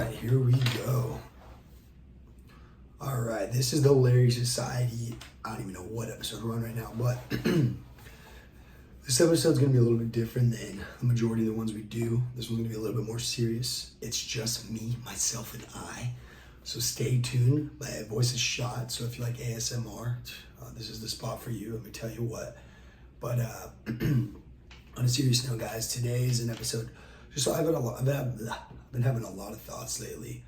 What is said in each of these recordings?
right, here we go. All right, this is the Larry Society. I don't even know what episode we're on right now, but this episode's gonna be a little bit different than the majority of the ones we do. This one's gonna be a little bit more serious. It's just me, myself, and I. So stay tuned. My voice is shot, so if you like ASMR, this is the spot for you. Let me tell you what. But on a serious note, guys, today is an episode. Just so I've been having a lot of thoughts lately.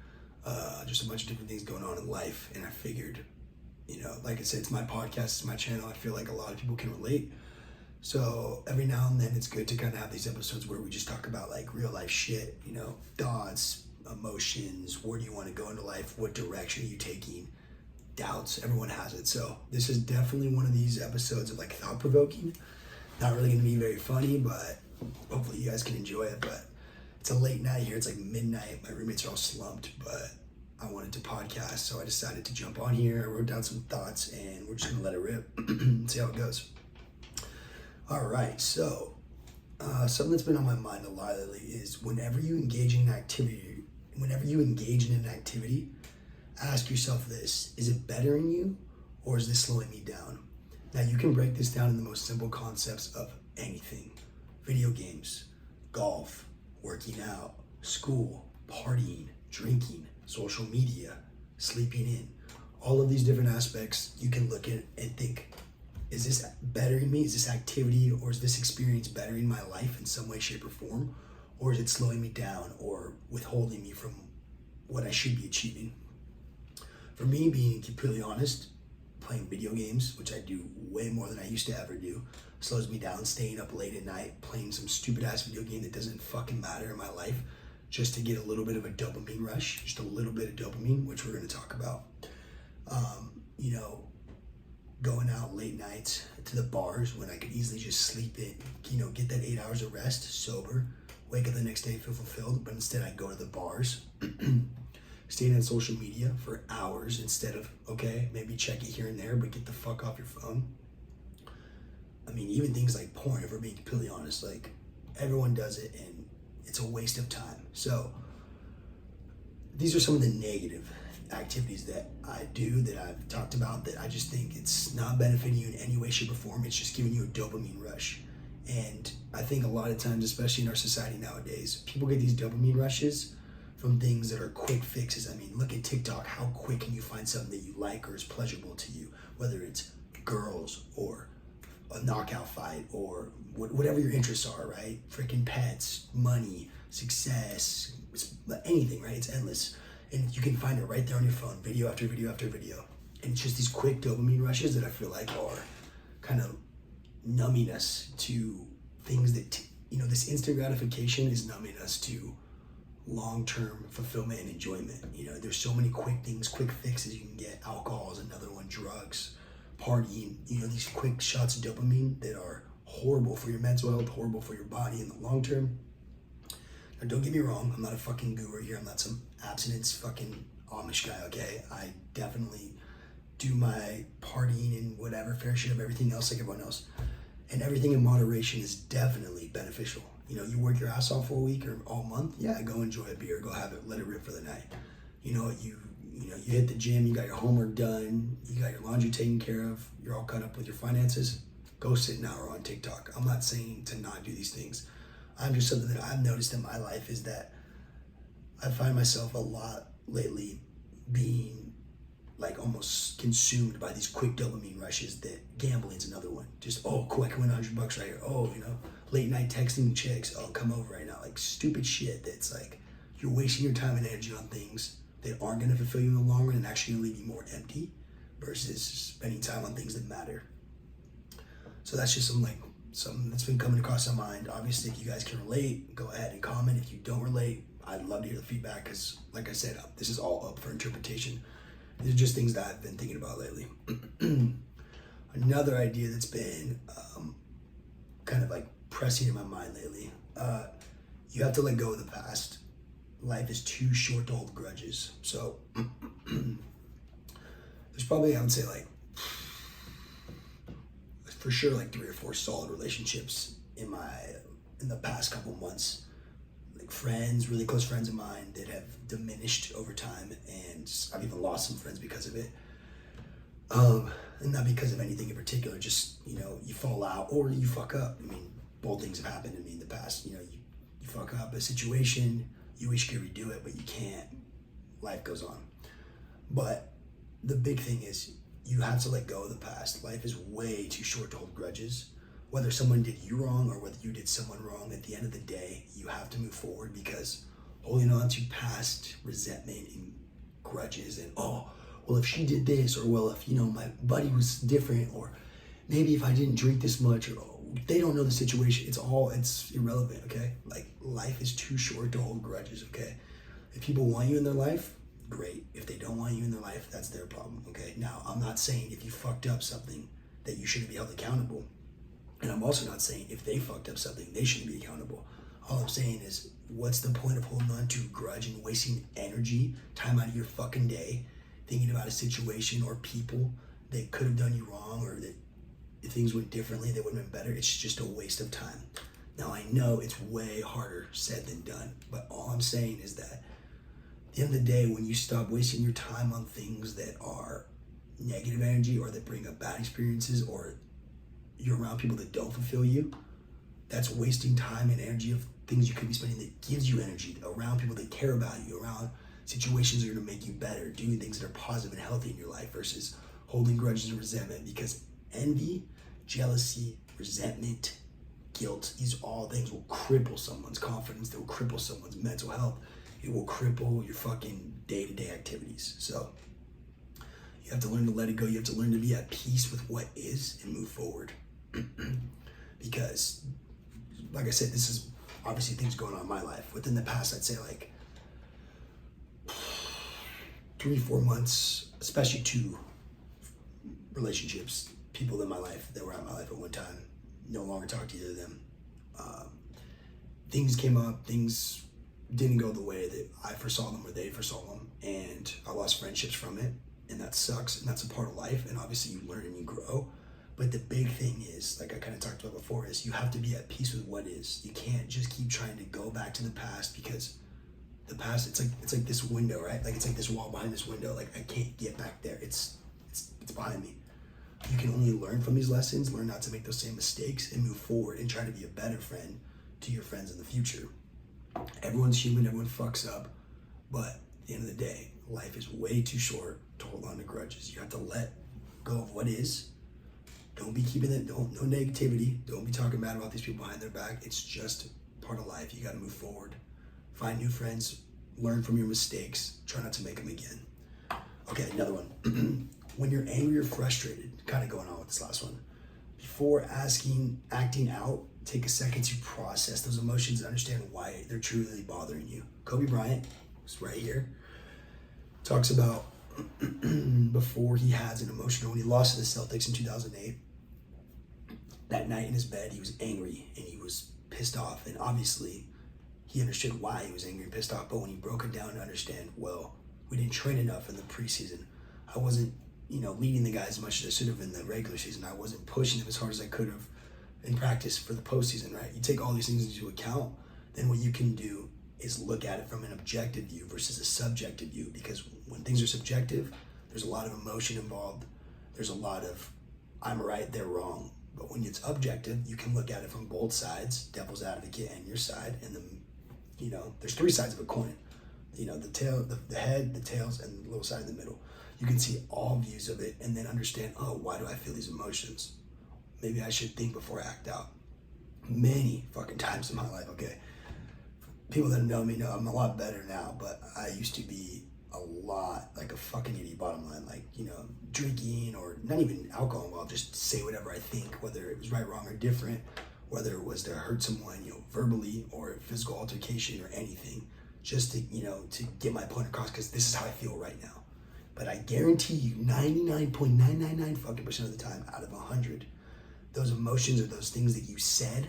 Just a bunch of different things going on in life, and I figured, like I said, it's my podcast, it's my channel. I feel like a lot of people can relate. So every now and then, it's good to kind of have these episodes where we just talk about like real life shit. Thoughts, emotions. Where do you want to go into life? What direction are you taking? Doubts. Everyone has it. So this is definitely one of these episodes of like thought provoking. Not really going to be very funny, but hopefully you guys can enjoy it. But it's a late night here. It's like midnight. My roommates are all slumped, but I wanted to podcast, so I decided to jump on here. I wrote down some thoughts, and we're just gonna let it rip and see how it goes. All right, so something that's been on my mind a lot lately is whenever you engage in an activity, ask yourself this: is it bettering you, or is this slowing me down? Now you can break this down in the most simple concepts of anything: video games, golf, working out, school, partying, drinking, social media, sleeping in. All of these different aspects you can look at and think, is this bettering me? Is this activity or is this experience bettering my life in some way, shape, or form? Or is it slowing me down or withholding me from what I should be achieving? For me, being completely honest, playing video games, which I do way more than I used to ever do, slows me down. Staying up late at night, playing some stupid ass video game that doesn't fucking matter in my life, just to get a little bit of a dopamine rush, just a little bit of dopamine, which we're going to talk about. Going out late nights to the bars when I could easily just sleep in, get that 8 hours of rest, sober, wake up the next day, feel fulfilled, but instead I go to the bars, staying on social media for hours instead of, okay, maybe check it here and there, but get the fuck off your phone. I mean, even things like porn, if we're being completely honest, like everyone does it and it's a waste of time. So these are some of the negative activities that I do, that I've talked about, that I just think it's not benefiting you in any way, shape, or form. It's just giving you a dopamine rush. And I think a lot of times, especially in our society nowadays, people get these dopamine rushes from things that are quick fixes. I mean, look at TikTok. How quick can you find something that you like or is pleasurable to you? Whether it's girls or a knockout fight or whatever your interests are, right? Freaking pets, money, success, anything, right? It's endless. And you can find it right there on your phone, video after video after video. And it's just these quick dopamine rushes that I feel like are kind of numbing us to things that, this instant gratification is numbing us to long-term fulfillment and enjoyment. There's so many quick things, quick fixes you can get. Alcohol is another one, drugs, partying, these quick shots of dopamine that are horrible for your mental health, horrible for your body in the long term. Now, don't get me wrong, I'm not a fucking guru here. I'm not some abstinence fucking Amish guy, okay? I definitely do my partying and whatever, fair share of everything else like everyone else. And everything in moderation is definitely beneficial. You work your ass off for a week or all month, yeah, go enjoy a beer, go have it, let it rip for the night. You hit the gym, you got your homework done, you got your laundry taken care of, you're all caught up with your finances, go sit an hour on TikTok. I'm not saying to not do these things. I'm just something that I've noticed in my life is that I find myself a lot lately being like almost consumed by these quick dopamine rushes. That gambling's another one. Just, oh, cool, I can win $100 right here. Oh, late night texting chicks. Oh, come over right now. Like stupid shit that's like you're wasting your time and energy on things that aren't going to fulfill you in the long run and actually leave you more empty versus spending time on things that matter. So that's just something that's been coming across my mind. Obviously, if you guys can relate, go ahead and comment. If you don't relate, I'd love to hear the feedback because, like I said, this is all up for interpretation. These are just things that I've been thinking about lately. Another idea that's been kind of like pressing in my mind lately, you have to let go of the past. Life is too short to hold grudges. So there's probably, I would say, like, for sure, like 3 or 4 solid relationships in the past couple months like friends, really close friends of mine that have diminished over time, and I've even lost some friends because of it. And not because of anything in particular, just, you fall out or you fuck up. I mean, both things have happened to me in the past. You fuck up a situation, you wish you could redo it, but you can't. Life goes on. But the big thing is you have to let go of the past. Life is way too short to hold grudges. Whether someone did you wrong or whether you did someone wrong, at the end of the day, you have to move forward, because holding on to past resentment and grudges and, well, if she did this, or well, if, my buddy was different, or maybe if I didn't drink this much, or they don't know the situation. It's irrelevant, okay? Like, life is too short to hold grudges, okay? If people want you in their life, great. If they don't want you in their life, that's their problem, okay? Now, I'm not saying if you fucked up something that you shouldn't be held accountable. And I'm also not saying if they fucked up something, they shouldn't be accountable. All I'm saying is, what's the point of holding on to a grudge and wasting energy, time out of your fucking day, thinking about a situation or people that could have done you wrong, or that if things went differently, they would have been better? It's just a waste of time. Now, I know it's way harder said than done, but all I'm saying is that at the end of the day, when you stop wasting your time on things that are negative energy or that bring up bad experiences, or you're around people that don't fulfill you, that's wasting time and energy of things you could be spending that gives you energy, around people that care about you, around situations that are going to make you better, doing things that are positive and healthy in your life, versus holding grudges and resentment. Because envy, jealousy, resentment, guilt, these all things will cripple someone's confidence. They will cripple someone's mental health. It will cripple your fucking day-to-day activities. So you have to learn to let it go. You have to learn to be at peace with what is and move forward. Because, like I said, this is obviously things going on in my life. Within the past, I'd say like 3-4 months, especially 2 relationships, people in my life that were in my life at one time, no longer talk to either of them. Things came up, things didn't go the way that I foresaw them or they foresaw them, and I lost friendships from it, and that sucks, and that's a part of life, and obviously you learn and you grow. But the big thing is, like I kind of talked about before, is you have to be at peace with what is. You can't just keep trying to go back to the past, because the past, it's like this window, right? Like, it's like this wall behind this window. Like, I can't get back there. It's behind me. You can only learn from these lessons, learn not to make those same mistakes, and move forward and try to be a better friend to your friends in the future. Everyone's human, everyone fucks up, but at the end of the day, life is way too short to hold on to grudges. You have to let go of what is. Don't be keeping it, no negativity. Don't be talking bad about these people behind their back. It's just part of life. You got to move forward. Find new friends, learn from your mistakes, try not to make them again. Okay, another one. When you're angry or frustrated, kind of going on with this last one, before acting out, take a second to process those emotions and understand why they're truly bothering you. Kobe Bryant, who's right here, talks about before he has an emotional, when he lost to the Celtics in 2008, that night in his bed, he was angry and he was pissed off. And obviously, he understood why he was angry and pissed off. But when he broke it down to understand, well, we didn't train enough in the preseason. I wasn't, leading the guys as much as I should have in the regular season. I wasn't pushing them as hard as I could have in practice for the postseason, right? You take all these things into account, then what you can do is look at it from an objective view versus a subjective view. Because when things are subjective, there's a lot of emotion involved. There's a lot of, I'm right, they're wrong. But when it's objective, you can look at it from both sides, devil's advocate and your side, and there's 3 sides of a coin. The tail, the head, the tails, and the little side in the middle. You can see all views of it and then understand, why do I feel these emotions? Maybe I should think before I act out. Many fucking times in my life, okay? People that know me know I'm a lot better now, but I used to be a lot like a fucking idiot, bottom line. Like, drinking, or not even alcohol involved, just say whatever I think, whether it was right, wrong, or different, whether it was to hurt someone, verbally, or physical altercation or anything, just to, to get my point across, because this is how I feel right now. But I guarantee you 99.999 fucking % of the time out of 100, those emotions or those things that you said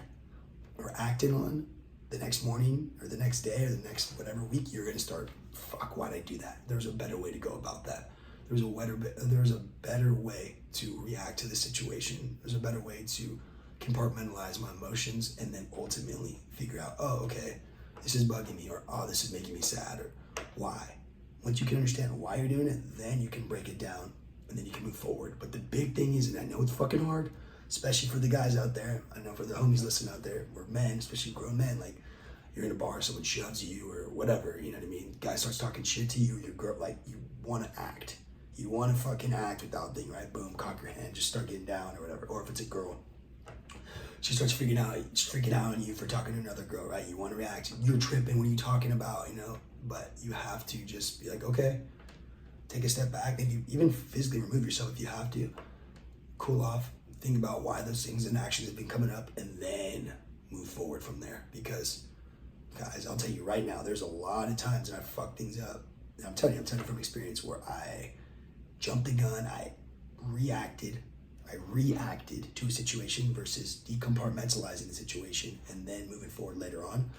or acted on, the next morning or the next day or the next whatever week, you're going to start, fuck, why'd I do that? There's a better way to go about that. There's a better way to react to the situation. There's a better way to compartmentalize my emotions and then ultimately figure out, okay, this is bugging me, or oh, this is making me sad, or why. Once you can understand why you're doing it, then you can break it down and then you can move forward. But the big thing is, and I know it's fucking hard, especially for the guys out there, I know for the homies listening out there, or men, especially grown men, like you're in a bar, someone shoves you or whatever, you know what I mean? Guy starts talking shit to you, your girl, like you want to act. You want to fucking act without thinking, right? Boom, cock your hand, just start getting down or whatever. Or if it's a girl, she starts freaking out on you for talking to another girl, right? You want to react. You're tripping. What are you talking about? You know? But you have to just be like, okay, take a step back. Maybe even physically remove yourself if you have to. Cool off. Think about why those things and actions have been coming up, and then move forward from there. Because, guys, I'll tell you right now, there's a lot of times that I fuck things up. And I'm telling you from experience where I jumped the gun, I reacted to a situation versus decompartmentalizing the situation and then moving forward later on.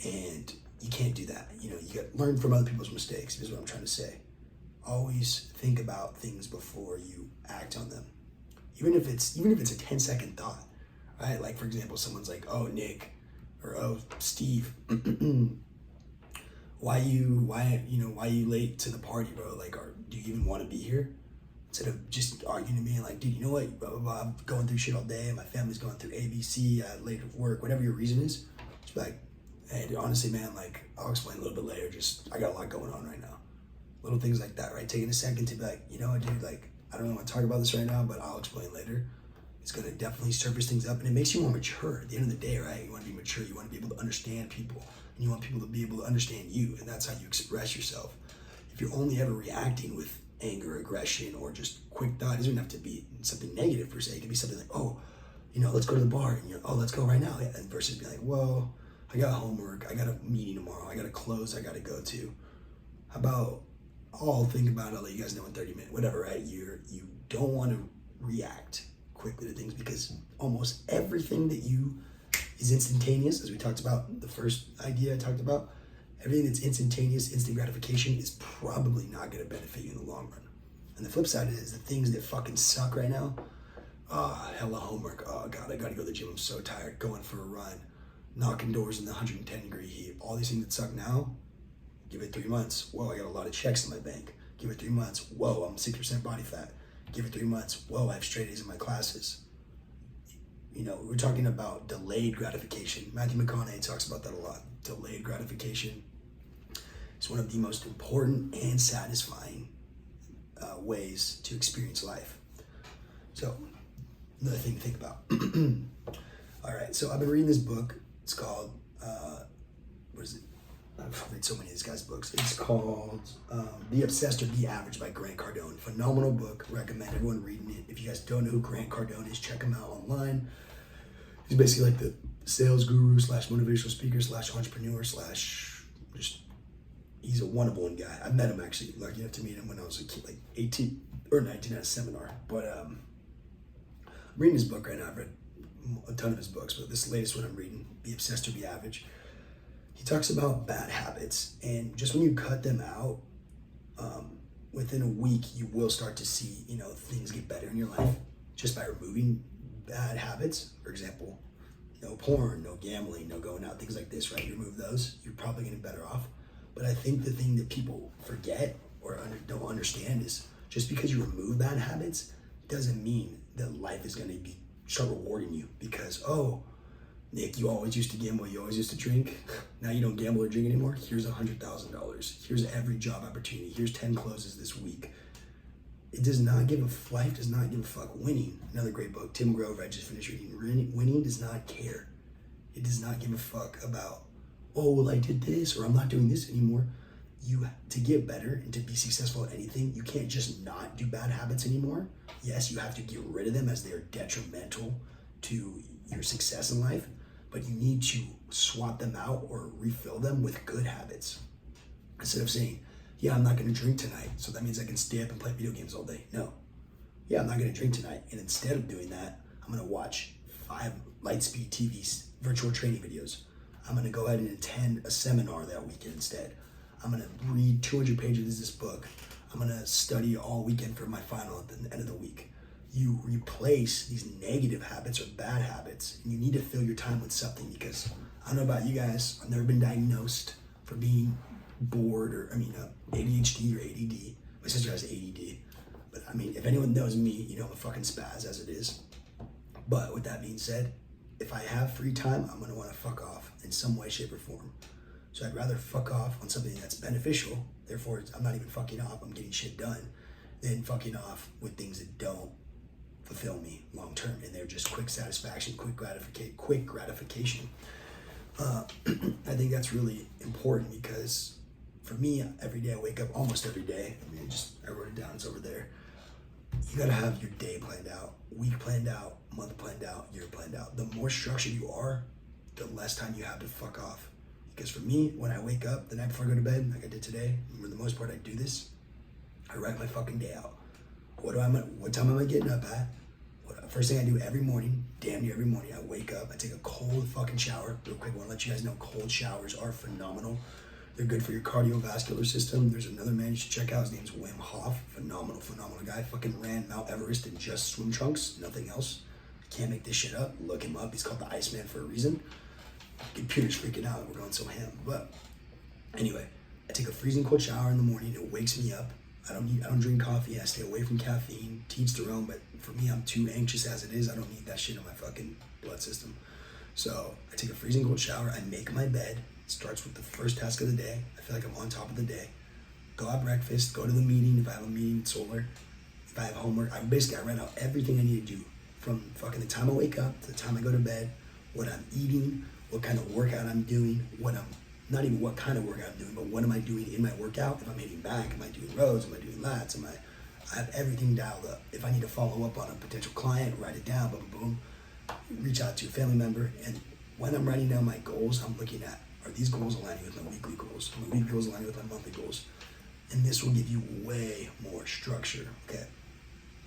And you can't do that. You know, you got to learn from other people's mistakes, is what I'm trying to say. Always think about things before you act on them. Even if it's a 10-second thought, right? Like, for example, someone's like, oh, Nick, or oh, Steve, why you late to the party, bro? Like, do you even want to be here? Instead of just arguing to me like, dude, you know what, blah, blah, blah, I'm going through shit all day, my family's going through ABC, late at work, whatever your reason is, just be like, hey, dude, honestly, man, like, I'll explain a little bit later, just, I got a lot going on right now. Little things like that, right? Taking a second to be like, you know what, dude, like, I don't want to talk about this right now, but I'll explain later. It's going to definitely surface things up, and it makes you more mature at the end of the day, right? You want to be mature, you want to be able to understand people, and you want people to be able to understand you, and that's how you express yourself. If you're only ever reacting with anger, aggression, or just quick thought, it doesn't have to be something negative per se. It can be something like, oh, you know, let's go to the bar, and you're, oh, let's go right now. Yeah. And versus be like, well, I got homework, I got a meeting tomorrow, I got a close I got to go to. How about, I'll think about it, I'll let you guys know in 30 minutes, whatever, right? You don't want to react quickly to things because almost everything that you is instantaneous, as we talked about the first idea I talked about. Everything that's instantaneous, instant gratification is probably not going to benefit you in the long run. And the flip side is the things that fucking suck right now. Hella homework. Oh God, I got to go to the gym. I'm so tired. Going for a run, knocking doors in the 110-degree heat. All these things that suck now, give it 3 months. Whoa, I got a lot of checks in my bank. Give it 3 months. Whoa, I'm 60% body fat. Give it 3 months. Whoa, I have straight A's in my classes. You know, we're talking about delayed gratification. Matthew McConaughey talks about that a lot. Delayed gratification. It's one of the most important and satisfying ways to experience life. So, another thing to think about. All right, so I've been reading this book. It's called, what is it? I've read so many of these guys' books. It's called Be Obsessed or Be Average by Grant Cardone. Phenomenal book. Recommend everyone reading it. If you guys don't know who Grant Cardone is, check him out online. He's basically like the sales guru / motivational speaker / entrepreneur / just, he's a one-of-one guy. I met him actually, lucky enough to meet him when I was a kid, like 18 or 19 at a seminar. But I'm reading his book right now. I've read a ton of his books, but this latest one I'm reading, Be Obsessed or Be Average. He talks about bad habits, and just when you cut them out, within a week, you will start to see, you know, things get better in your life just by removing bad habits. For example, no porn, no gambling, no going out, things like this, right? You remove those, you're probably gonna be better off. But I think the thing that people forget or don't understand is just because you remove bad habits doesn't mean that life is gonna start rewarding you because, oh, Nick, you always used to gamble, you always used to drink. Now you don't gamble or drink anymore. Here's $100,000. Here's every job opportunity. Here's 10 closes this week. Life does not give a fuck. Winning, another great book. Tim Grover, I just finished reading. Winning does not care. It does not give a fuck about, oh, well, I did this or I'm not doing this anymore. To get better and to be successful at anything, you can't just not do bad habits anymore. Yes, you have to get rid of them as they are detrimental to your success in life, but you need to swap them out or refill them with good habits. Instead of saying, yeah, I'm not gonna drink tonight, so that means I can stay up and play video games all day. No. Yeah, I'm not gonna drink tonight, and instead of doing that, I'm gonna watch 5 Lightspeed TV virtual training videos. I'm gonna go ahead and attend a seminar that weekend instead. I'm gonna read 200 pages of this book. I'm gonna study all weekend for my final at the end of the week. You replace these negative habits or bad habits, and you need to fill your time with something because I don't know about you guys. I've never been diagnosed for being bored or, ADHD or ADD. My sister has ADD. But I mean, if anyone knows me, you know I'm a fucking spaz as it is. But with that being said, if I have free time, I'm gonna wanna fuck off in some way, shape, or form. So I'd rather fuck off on something that's beneficial, therefore I'm not even fucking off, I'm getting shit done, than fucking off with things that don't fulfill me long term, and they're just quick satisfaction, quick gratification. I think that's really important because for me, every day I wake up, almost every day, I wrote it down, it's over there. You gotta have your day planned out, week planned out, month planned out, year planned out. The more structured you are, the less time you have to fuck off. Because for me, when I wake up the night before I go to bed, like I did today, and for the most part I do this, I write my fucking day out. What time am I getting up at? First thing I do every morning, damn near every morning, I wake up, I take a cold fucking shower. Real quick, I want to let you guys know cold showers are phenomenal. They're good for your cardiovascular system. There's another man you should check out. His name's Wim Hof. Phenomenal guy. Fucking ran Mount Everest in just swim trunks, nothing else. Can't make this shit up. Look him up. He's called the Iceman for a reason. Computer's freaking out. We're going so ham. But anyway, I take a freezing cold shower in the morning. It wakes me up. I don't drink coffee. I stay away from caffeine. To each their own, but for me, I'm too anxious as it is. I don't need that shit in my fucking blood system. So I take a freezing cold shower. I make my bed. It starts with the first task of the day. I feel like I'm on top of the day. Go have breakfast. Go to the meeting if I have a meeting at Solar. If I have homework, I write out everything I need to do from fucking the time I wake up to the time I go to bed. What I'm eating, what kind of workout I'm doing, not even what kind of workout I'm doing, but what am I doing in my workout? If I'm hitting back, am I doing rows? Am I doing lats? I have everything dialed up. If I need to follow up on a potential client, write it down, boom, boom, boom. Reach out to a family member. And when I'm writing down my goals, I'm looking at, are these goals aligning with my weekly goals? Are my weekly goals aligning with my monthly goals? And this will give you way more structure, okay?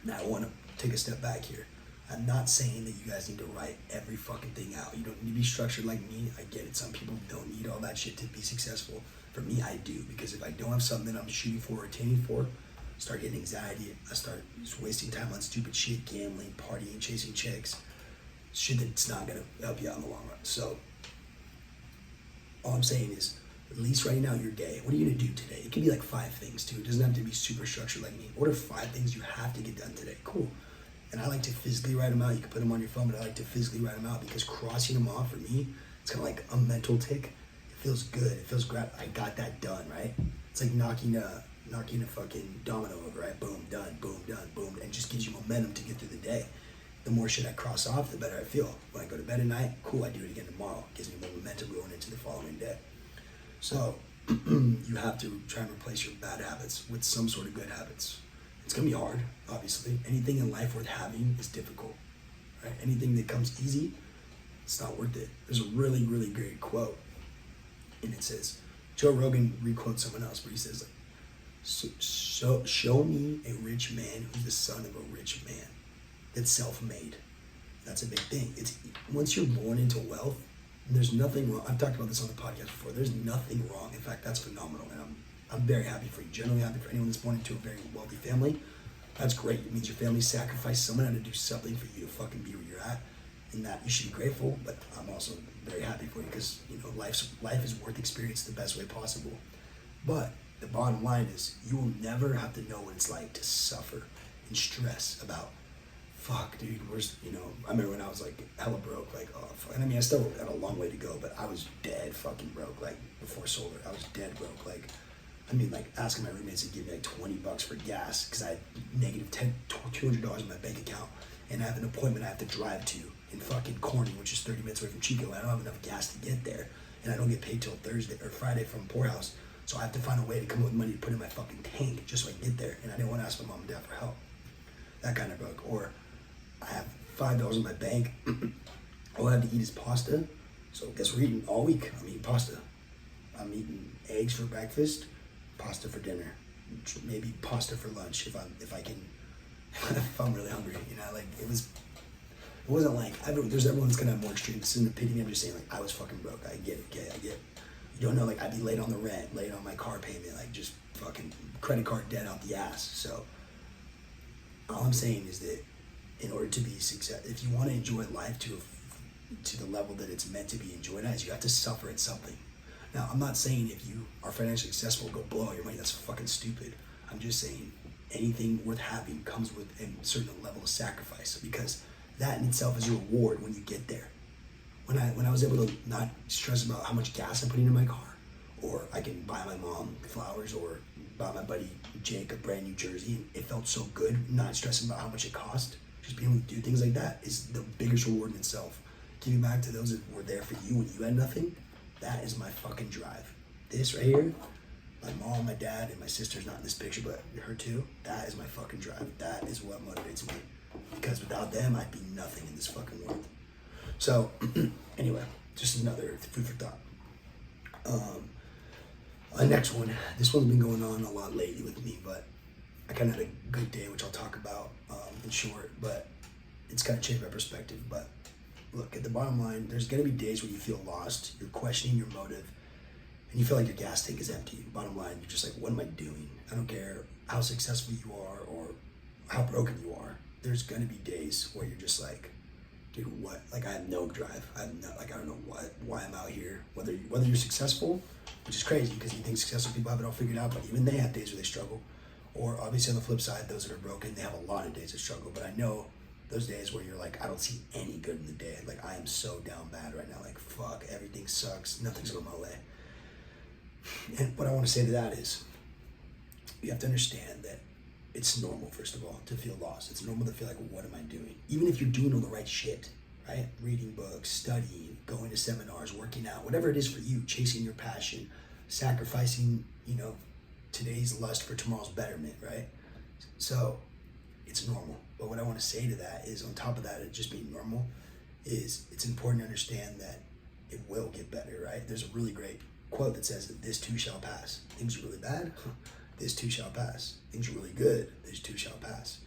Now I want to take a step back here. I'm not saying that you guys need to write every fucking thing out. You don't need to be structured like me. I get it. Some people don't need all that shit to be successful. For me, I do. Because if I don't have something that I'm shooting for or attaining for, I start getting anxiety. I start just wasting time on stupid shit, gambling, partying, chasing chicks. Shit that's not going to help you out in the long run. So all I'm saying is, at least writing out your day. What are you going to do today? It can be like 5 things too. It doesn't have to be super structured like me. What are 5 things you have to get done today? Cool. And I like to physically write them out. You can put them on your phone, but I like to physically write them out because crossing them off for me, it's kind of like a mental tick. It feels good. It feels great. I got that done, right? It's like knocking a fucking domino over, right? Boom, done, boom, and just gives you momentum to get through the day. The more shit I cross off, the better I feel. When I go to bed at night, cool, I do it again tomorrow. It gives me more momentum going into the following day. So you have to try and replace your bad habits with some sort of good habits. It's gonna be hard, obviously. Anything in life worth having is difficult, right? Anything that comes easy, it's not worth it. There's a really, really great quote, and it says, Joe Rogan requotes someone else, but he says, so show me a rich man who's the son of a rich man that's self-made. That's a big thing. It's once you're born into wealth, there's nothing wrong. I've talked about this on the podcast before. There's nothing wrong. In fact, that's phenomenal, and I'm very happy for you. Generally happy for anyone that's born into a very wealthy family. That's great. It means your family sacrificed someone to do something for you to fucking be where you're at, and that you should be grateful. But I'm also very happy for you because life is worth experienced the best way possible. But the bottom line is you will never have to know what it's like to suffer and stress about. Fuck, dude. I remember when I was like hella broke, like, oh, fuck. And I mean, I still had a long way to go, but I was dead fucking broke. Like before Solar, I was dead broke. Like asking my roommates to give me like $20 for gas because I had negative $200 in my bank account, and I have an appointment I have to drive to in fucking Corning, which is 30 minutes away from Chico. I don't have enough gas to get there, and I don't get paid till Thursday or Friday from Poorhouse, so I have to find a way to come up with money to put in my fucking tank just so I can get there, and I didn't want to ask my mom and dad for help. That kind of broke. Or I have $5 in my bank. All I have to eat is pasta. So guess we're eating all week. I'm eating pasta. I'm eating eggs for breakfast, pasta for dinner, maybe pasta for lunch if I'm really hungry. It wasn't like there's everyone's gonna have more extreme. This isn't a pity. I'm just saying I was fucking broke. I get it. Okay, I get it. You don't know I'd be late on the rent, late on my car payment, just fucking credit card debt out the ass. So all I'm saying is that in order to be success, if you want to enjoy life to to the level that it's meant to be enjoyed at is you have to suffer at something. Now, I'm not saying if you are financially successful, go blow all your money. That's fucking stupid. I'm just saying anything worth having comes with a certain level of sacrifice, because that in itself is a reward when you get there. When I was able to not stress about how much gas I'm putting in my car, or I can buy my mom flowers, or buy my buddy Jake a brand new jersey, it felt so good not stressing about how much it cost. Just being able to do things like that is the biggest reward in itself. Giving back to those that were there for you when you had nothing, that is my fucking drive. This right here, my mom, my dad, and my sister's not in this picture, but her too, that is my fucking drive. That is what motivates me. Because without them, I'd be nothing in this fucking world. So, anyway, just another food for thought. Next one. This one's been going on a lot lately with me, but I kind of had a good day, which I'll talk about in short, but it's kind of changed my perspective. But look, at the bottom line, there's going to be days where you feel lost, you're questioning your motive, and you feel like your gas tank is empty. Bottom line, you're just like, what am I doing? I don't care how successful you are or how broken you are. There's going to be days where you're just like, dude, what? Like, I have no drive. I don't know why I'm out here. Whether you're successful, which is crazy because you think successful people have it all figured out, but even they have days where they struggle. Or obviously on the flip side, those that are broken, they have a lot of days of struggle. But I know those days where you're like, I don't see any good in the day. Like, I am so down bad right now. Like, fuck, everything sucks. Nothing's going my way. And what I want to say to that is, you have to understand that it's normal, first of all, to feel lost. It's normal to feel like, what am I doing? Even if you're doing all the right shit, right? Reading books, studying, going to seminars, working out, whatever it is for you, chasing your passion, sacrificing, today's lust for tomorrow's betterment, right? So it's normal. But what I want to say to that is, on top of that, it just being normal, is it's important to understand that it will get better, right? There's a really great quote that says that this too shall pass. Things are really bad, this too shall pass. Things are really good, this too shall pass.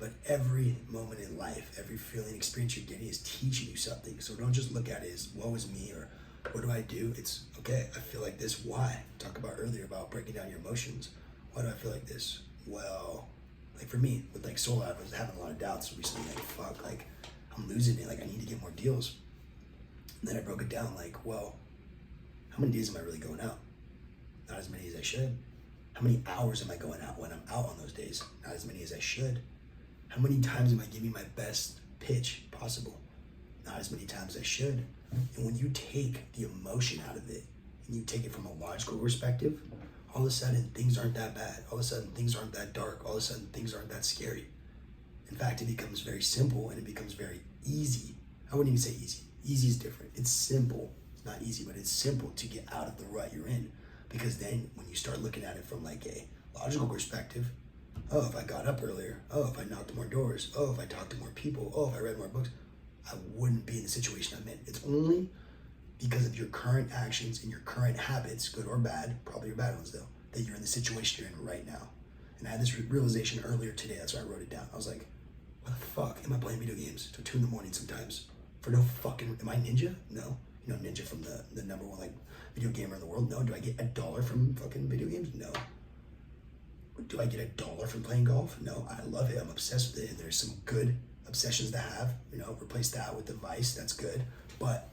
But every moment in life, every feeling, experience you're getting is teaching you something. So don't just look at it as, woe is me, or what do I do? It's, okay, I feel like this. Why? Talk about earlier about breaking down your emotions. Why do I feel like this? Well, like for me, with like Soul, I was having a lot of doubts recently. Like, fuck, like I'm losing it. Like I need to get more deals. And then I broke it down like, well, how many days am I really going out? Not as many as I should. How many hours am I going out when I'm out on those days? Not as many as I should. How many times am I giving my best pitch possible? Not as many times as I should. And when you take the emotion out of it and you take it from a logical perspective, all of a sudden things aren't that bad. All of a sudden things aren't that dark. All of a sudden things aren't that scary. In fact, it becomes very simple and it becomes very easy. I wouldn't even say easy. Easy is different. It's simple. It's not easy, but it's simple to get out of the rut you're in. Because then when you start looking at it from like a logical perspective, oh, if I got up earlier, oh, if I knocked more doors, oh, if I talked to more people, oh, if I read more books, I wouldn't be in the situation I'm in. It's only because of your current actions and your current habits, good or bad, probably your bad ones though, that you're in the situation you're in right now. And I had this realization earlier today, that's why I wrote it down. I was like, what the fuck am I playing video games till 2 a.m. sometimes? For no fucking, am I Ninja? No. You know Ninja from the number one like video gamer in the world? No. Do I get $1 from fucking video games? No. Do I get $1 from playing golf? No. I love it. I'm obsessed with it. And there's some good obsessions to have. Replace that with the vice. That's good. But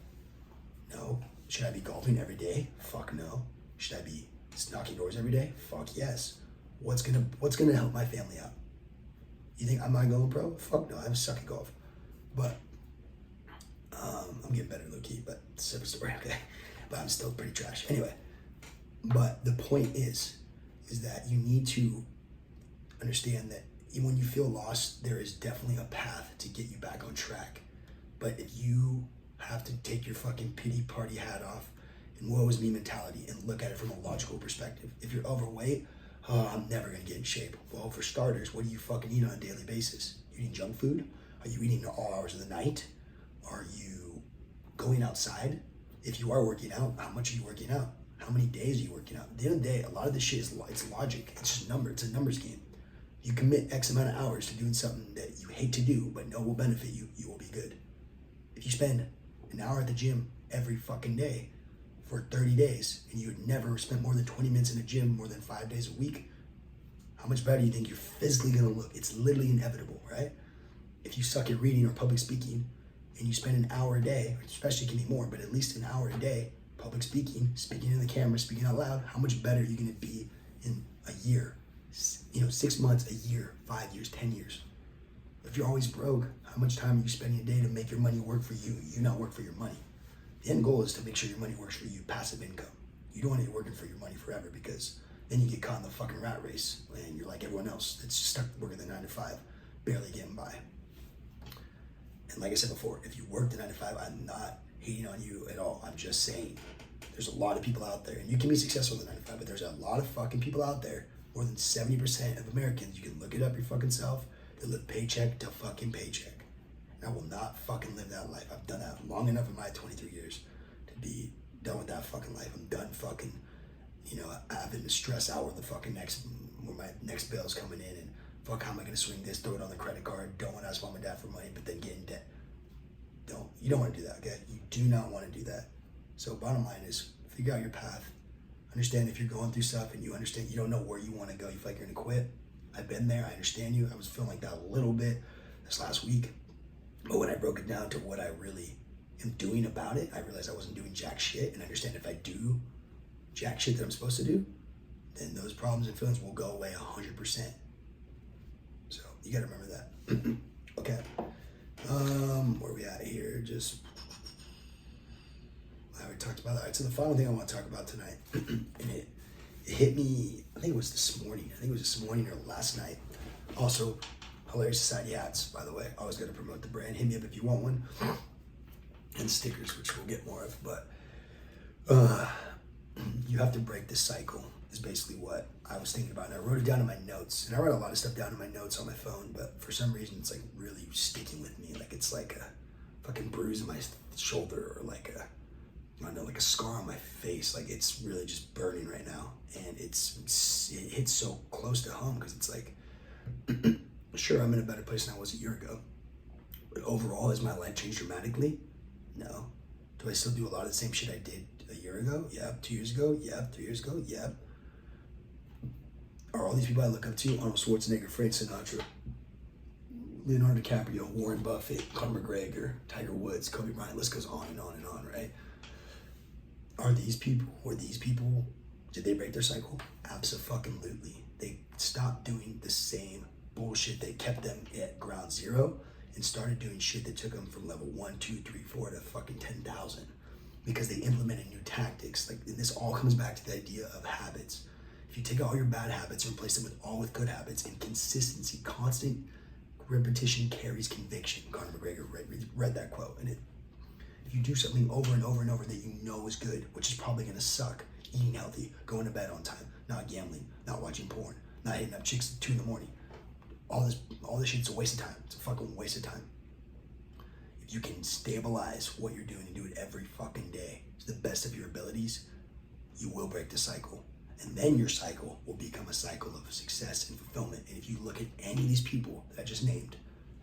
no. Should I be golfing every day? Fuck no. Should I be knocking doors every day? Fuck yes. What's gonna help my family out? You think I'm not going pro? Fuck no. I suck at golf. But I'm getting better low key, but it's a separate story, okay? But I'm still pretty trash. Anyway, but the point is that you need to understand that even when you feel lost, there is definitely a path to get you back on track. But if you have to take your fucking pity party hat off and woe is me mentality and look at it from a logical perspective, if you're overweight, oh, I'm never gonna get in shape. Well, for starters, what do you fucking eat on a daily basis? You eating junk food? Are you eating at all hours of the night? Are you going outside? If you are working out, how much are you working out? How many days are you working out? At the end of the day, a lot of this shit it's logic. It's just number. It's a numbers game. You commit X amount of hours to doing something that you hate to do, but know will benefit you, you will be good. If you spend an hour at the gym every fucking day for 30 days, and you would never spend more than 20 minutes in a gym more than 5 days a week, how much better do you think you're physically gonna look? It's literally inevitable, right? If you suck at reading or public speaking, and you spend an hour a day, especially can be more, but at least an hour a day, public speaking, speaking in the camera, speaking out loud, how much better are you going to be in a year? 6 months, a year, 5 years, 10 years. If you're always broke, how much time are you spending a day to make your money work for you? You not work for your money. The end goal is to make sure your money works for you, passive income. You don't want to be working for your money forever, because then you get caught in the fucking rat race and you're like everyone else that's stuck working the 9 to 5, barely getting by. And like I said before, if you work the 9 to 5, I'm not hating on you at all. I'm just saying there's a lot of people out there, and you can be successful in the 9 to 5, but there's a lot of fucking people out there, more than 70% of Americans, you can look it up your fucking self, they live paycheck to fucking paycheck. And I will not fucking live that life. I've done that long enough in my 23 years to be done with that fucking life. I'm done fucking, having to stress out where my next bill's coming in, and fuck, how am I gonna swing this, throw it on the credit card, don't want to ask mom and dad for money, but then get in debt. You don't want to do that, okay? You do not want to do that. So bottom line is, figure out your path. Understand if you're going through stuff and you understand you don't know where you want to go, you feel like you're gonna quit. I've been there, I understand you. I was feeling like that a little bit this last week. But when I broke it down to what I really am doing about it, I realized I wasn't doing jack shit. And I understand if I do jack shit that I'm supposed to do, then those problems and feelings will go away 100%. So you gotta remember that. Okay. Where are we at here? I already talked about that. All right, so the final thing I want to talk about tonight, and it hit me, I think it was this morning or last night. Also, Hilarious Society hats, by the way. Always got to promote the brand. Hit me up if you want one. And stickers, which we'll get more of. But you have to break this cycle, is basically what I was thinking about. And I wrote it down in my notes. And I write a lot of stuff down in my notes on my phone, but for some reason it's like really sticking with me. Like it's like a fucking bruise on my shoulder, or like a scar on my face. Like it's really just burning right now. And it hits so close to home, because it's like, sure, I'm in a better place than I was a year ago. But overall, has my life changed dramatically? No. Do I still do a lot of the same shit I did a year ago? Yep. 2 years ago? Yep. 3 years ago? Yep. Are all these people I look up to, Arnold Schwarzenegger, Frank Sinatra, Leonardo DiCaprio, Warren Buffett, Conor McGregor, Tiger Woods, Kobe Bryant, list goes on and on and on, right? Are these people, did they break their cycle? Absolutely. They stopped doing the same bullshit that kept them at ground zero and started doing shit that took them from level 1, 2, 3, 4 to fucking 10,000, because they implemented new tactics. Like, and this all comes back to the idea of habits. If you take all your bad habits and replace them with good habits, and consistency, constant repetition carries conviction. Conor McGregor read that quote, and if you do something over and over and over that you know is good, which is probably gonna suck, eating healthy, going to bed on time, not gambling, not watching porn, not hitting up chicks at 2 a.m, all this shit's a waste of time. It's a fucking waste of time. If you can stabilize what you're doing and do it every fucking day to the best of your abilities, you will break the cycle. And then your cycle will become a cycle of success and fulfillment. And if you look at any of these people that I just named,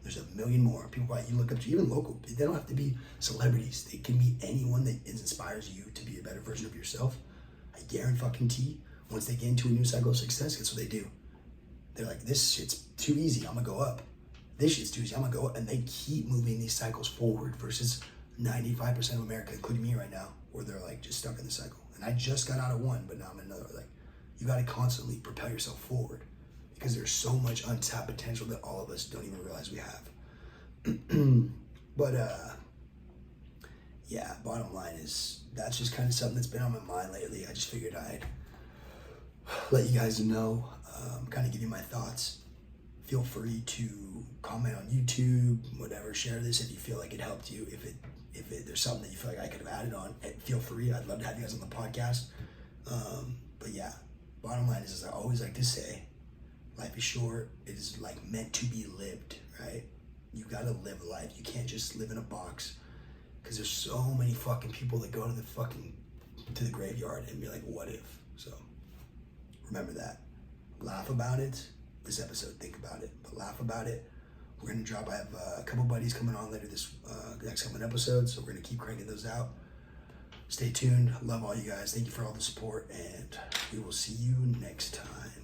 there's a million more people that you look up to, even local. They don't have to be celebrities. They can be anyone that inspires you to be a better version of yourself. I guarantee, once they get into a new cycle of success, that's what they do. They're like, this shit's too easy, I'm gonna go up. This shit's too easy, I'm gonna go up. And they keep moving these cycles forward, versus 95% of America, including me right now, where they're like just stuck in the cycle. And I just got out of one, but now I'm in another. Like, you gotta constantly propel yourself forward, because there's so much untapped potential that all of us don't even realize we have. But yeah, bottom line is, that's just kind of something that's been on my mind lately. I just figured I'd let you guys know, kind of give you my thoughts. Feel free to comment on YouTube, whatever, share this if you feel like it helped you. If there's something that you feel like I could have added on, feel free. I'd love to have you guys on the podcast. But yeah, bottom line is, as I always like to say, life is short. It is like meant to be lived, right? You gotta live life. You can't just live in a box, because there's so many fucking people that go to the graveyard and be like, what if? So remember that. Laugh about it. This episode, think about it, but laugh about it. We're gonna drop. I have a couple buddies coming on later this next couple episodes, so we're gonna keep cranking those out. Stay tuned. Love all you guys. Thank you for all the support, and we will see you next time.